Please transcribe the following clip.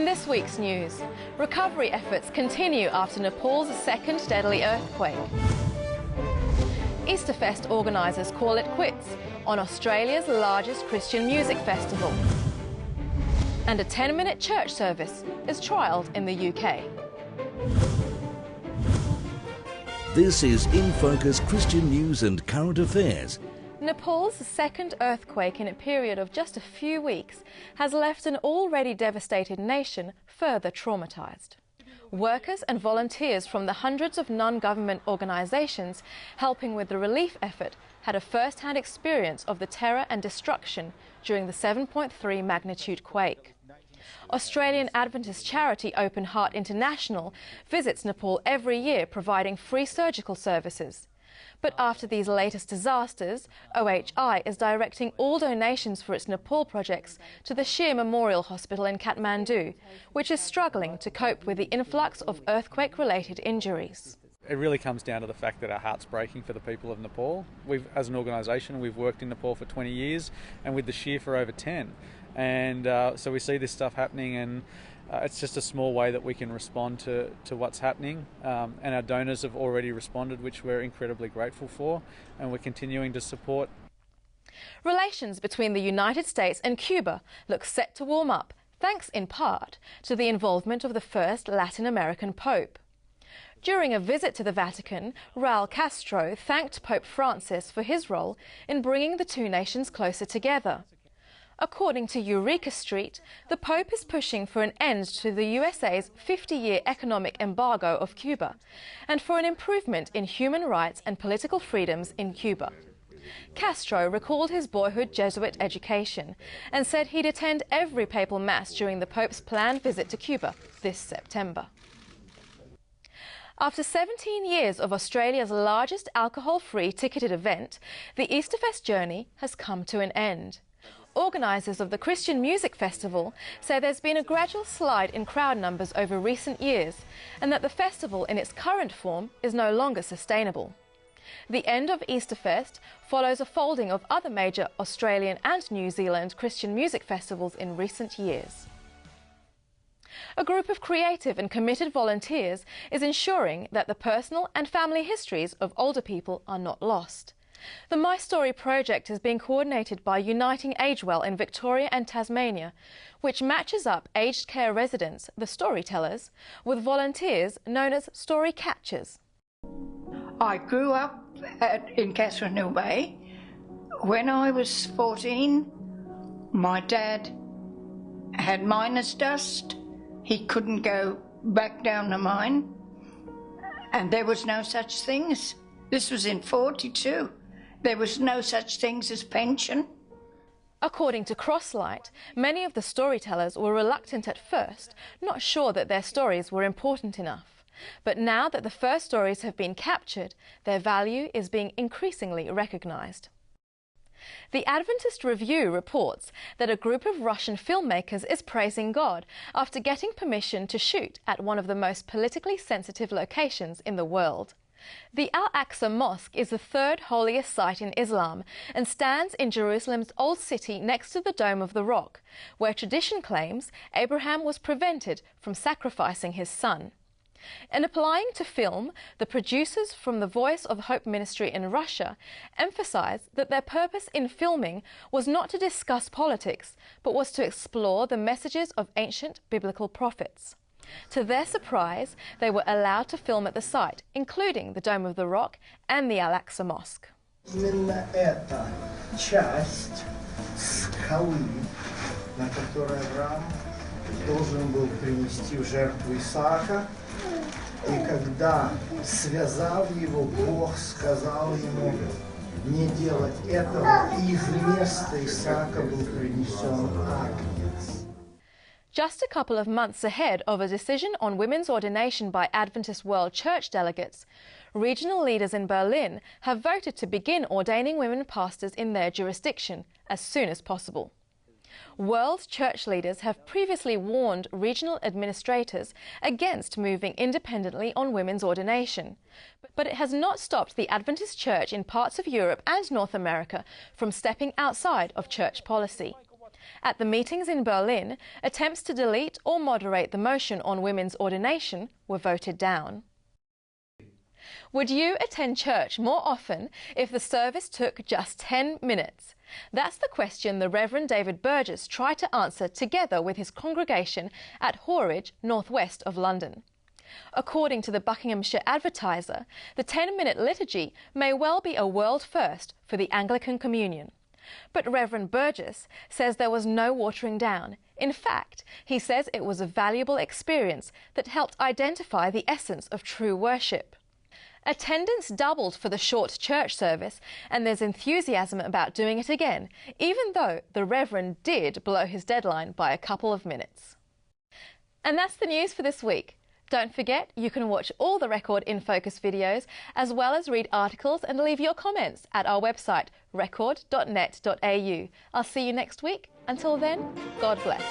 this week's news, recovery efforts continue after Nepal's second deadly earthquake. Easterfest organisers call it quits on Australia's largest Christian music festival. And a 10-minute church service is trialled in the UK. This is InFocus Christian News and Current Affairs. Nepal's second earthquake in a period of just a few weeks has left an already devastated nation further traumatised. Workers and volunteers from the hundreds of non-government organisations helping with the relief effort had a first-hand experience of the terror and destruction during the 7.3 magnitude quake. Australian Adventist charity Open Heart International visits Nepal every year providing free surgical services. But after these latest disasters, OHI is directing all donations for its Nepal projects to the Shir Memorial Hospital in Kathmandu, which is struggling to cope with the influx of earthquake-related injuries. It really comes down to the fact that our heart's breaking for the people of Nepal. As an organisation, we've worked in Nepal for 20 years and with the Shir for over 10. And so we see this stuff happening, and it's just a small way that we can respond to what's happening. And our donors have already responded, which we're incredibly grateful for, and we're continuing to support. Relations between the United States and Cuba look set to warm up, thanks in part to the involvement of the first Latin American Pope. During a visit to the Vatican, Raul Castro thanked Pope Francis for his role in bringing the two nations closer together. According to Eureka Street, the Pope is pushing for an end to the USA's 50-year economic embargo of Cuba and for an improvement in human rights and political freedoms in Cuba. Castro recalled his boyhood Jesuit education and said he'd attend every papal mass during the Pope's planned visit to Cuba this September. After 17 years of Australia's largest alcohol-free ticketed event, the Easterfest journey has come to an end. Organisers of the Christian Music Festival say there's been a gradual slide in crowd numbers over recent years and that the festival in its current form is no longer sustainable. The end of Easterfest follows a folding of other major Australian and New Zealand Christian music festivals in recent years. A group of creative and committed volunteers is ensuring that the personal and family histories of older people are not lost. The My Story project is being coordinated by Uniting Agewell in Victoria and Tasmania, which matches up aged care residents, the storytellers, with volunteers known as story catchers. I grew up in Catherine Hill Bay. When I was 14, my dad had miner's dust. He couldn't go back down the mine, and there was no such things. This was in 42. There was no such things as pension. According to Crosslight, many of the storytellers were reluctant at first, not sure that their stories were important enough. But now that the first stories have been captured, their value is being increasingly recognised. The Adventist Review reports that a group of Russian filmmakers is praising God after getting permission to shoot at one of the most politically sensitive locations in the world. The Al-Aqsa Mosque is the third holiest site in Islam and stands in Jerusalem's Old City next to the Dome of the Rock, where tradition claims Abraham was prevented from sacrificing his son. In applying to film, the producers from the Voice of Hope ministry in Russia emphasized that their purpose in filming was not to discuss politics, but was to explore the messages of ancient biblical prophets. To their surprise, they were allowed to film at the site, including the Dome of the Rock and the Al-Aqsa Mosque. Именно эта часть скалы, на которой Авраам должен был принести в жертву Исаака, и когда связал его, Бог сказал ему не делать этого, и вместо Исаака был принесен агнец. Just a couple of months ahead of a decision on women's ordination by Adventist World Church delegates, regional leaders in Berlin have voted to begin ordaining women pastors in their jurisdiction as soon as possible. World church leaders have previously warned regional administrators against moving independently on women's ordination, but it has not stopped the Adventist Church in parts of Europe and North America from stepping outside of church policy. At the meetings in Berlin, attempts to delete or moderate the motion on women's ordination were voted down. Would you attend church more often if the service took just 10 minutes? That's the question the Reverend David Burgess tried to answer together with his congregation at Horridge, northwest of London. According to the Buckinghamshire Advertiser, the 10-minute liturgy may well be a world first for the Anglican Communion. But Reverend Burgess says there was no watering down. In fact, he says it was a valuable experience that helped identify the essence of true worship. Attendance doubled for the short church service, and there's enthusiasm about doing it again, even though the Reverend did blow his deadline by a couple of minutes. And that's the news for this week. Don't forget, you can watch all the Record InFocus videos, as well as read articles and leave your comments at our website, record.net.au. I'll see you next week. Until then, God bless.